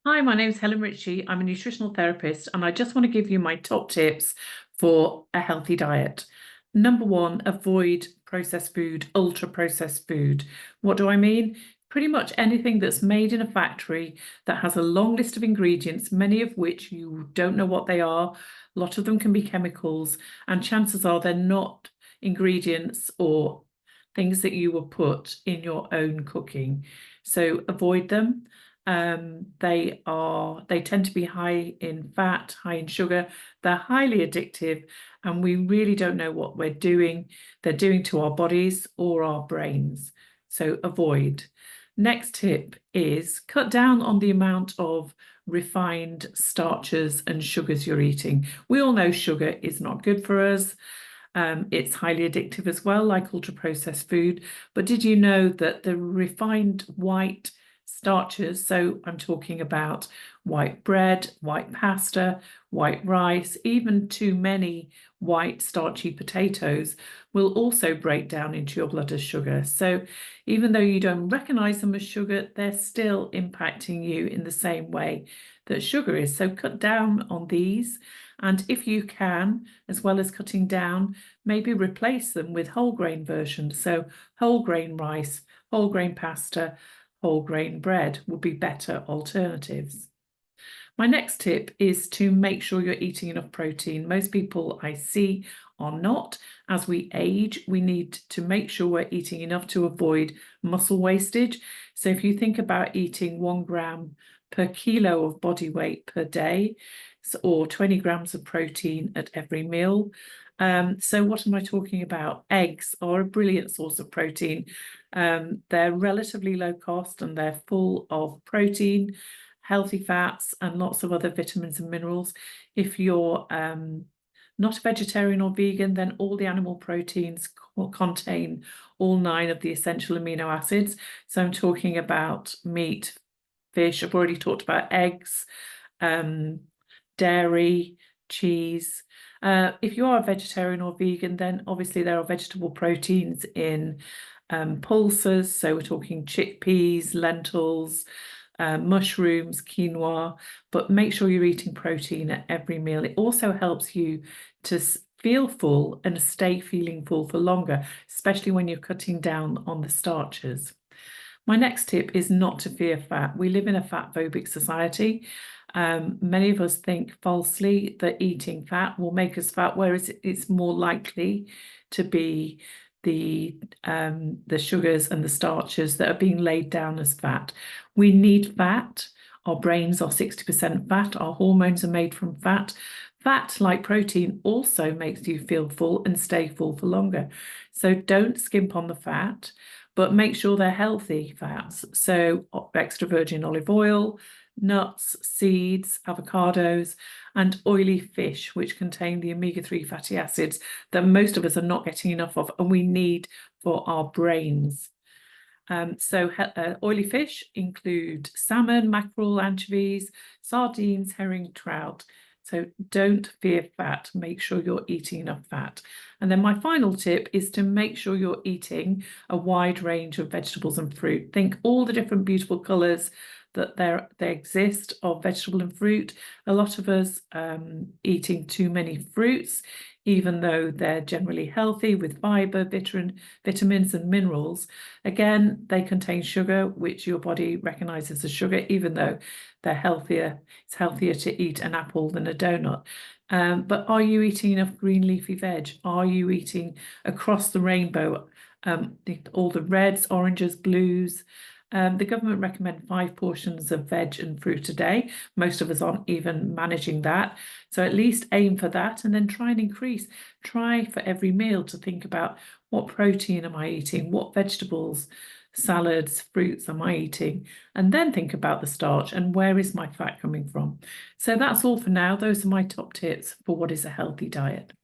Hi, my name is Helen Ritchie. I'm a nutritional therapist, and I just want to give you my top tips for a healthy diet. Number one, avoid processed food, ultra processed food. What do I mean? Pretty much anything that's made in a factory that has a long list of ingredients, many of which you don't know what they are. A lot of them can be chemicals, and chances are they're not ingredients or things that you will put in your own cooking. So avoid them. They tend to be high in fat, high in sugar. They're highly addictive, and we really don't know what they're doing to our bodies or our brains. So avoid. Next tip is cut down on the amount of refined starches and sugars you're eating. We all know sugar is not good for us. It's highly addictive as well, like ultra processed food. But did you know that the refined white starches, so I'm talking about white bread, white pasta, white rice, even too many white starchy potatoes will also break down into your blood as sugar. So even though you don't recognize them as sugar, they're still impacting you in the same way that sugar is. So cut down on these. And if you can, as well as cutting down, maybe replace them with whole grain versions. So whole grain rice, whole grain pasta, whole grain bread would be better alternatives. My next tip is to make sure you're eating enough protein. Most people I see are not. As we age, we need to make sure we're eating enough to avoid muscle wastage. So if you think about eating 1 gram per kilo of body weight per day, or 20 grams of protein at every meal. So what am I talking about? Eggs are a brilliant source of protein. They're relatively low cost and they're full of protein, healthy fats, and lots of other vitamins and minerals. If you're not a vegetarian or vegan, then all the animal proteins contain all 9 of the essential amino acids. So I'm talking about meat, fish. I've already talked about eggs, dairy, cheese. If you are a vegetarian or vegan, then obviously there are vegetable proteins in pulses. So we're talking chickpeas, lentils, mushrooms, quinoa, but make sure you're eating protein at every meal. It also helps you to feel full and stay feeling full for longer, especially when you're cutting down on the starches. My next tip is not to fear fat. We live in a fat phobic society. Many of us think falsely that eating fat will make us fat, whereas it's more likely to be the sugars and the starches that are being laid down as fat. We need fat. Our brains are 60% fat. Our hormones are made from fat. Fat, like protein, also makes you feel full and stay full for longer. So don't skimp on the fat, but make sure they're healthy fats. So extra virgin olive oil, nuts, seeds, avocados, and oily fish, which contain the omega-3 fatty acids that most of us are not getting enough of and we need for our brains. Oily fish include salmon, mackerel, anchovies, sardines, herring, trout. So don't fear fat. Make sure you're eating enough fat. And then my final tip is to make sure you're eating a wide range of vegetables and fruit. Think all the different beautiful colours that they exist of vegetable and fruit. A lot of us eating too many fruits, even though they're generally healthy with fibre, vitamins and minerals. Again, they contain sugar, which your body recognizes as sugar, even though they're healthier. It's healthier to eat an apple than a donut. But are you eating enough green leafy veg? Are you eating across the rainbow? All the reds, oranges, blues. The government recommend 5 portions of veg and fruit a day. Most of us aren't even managing that. So at least aim for that and then try and increase. Try for every meal to think about what protein am I eating? What vegetables, salads, fruits am I eating? And then think about the starch and where is my fat coming from? So that's all for now. Those are my top tips for what is a healthy diet.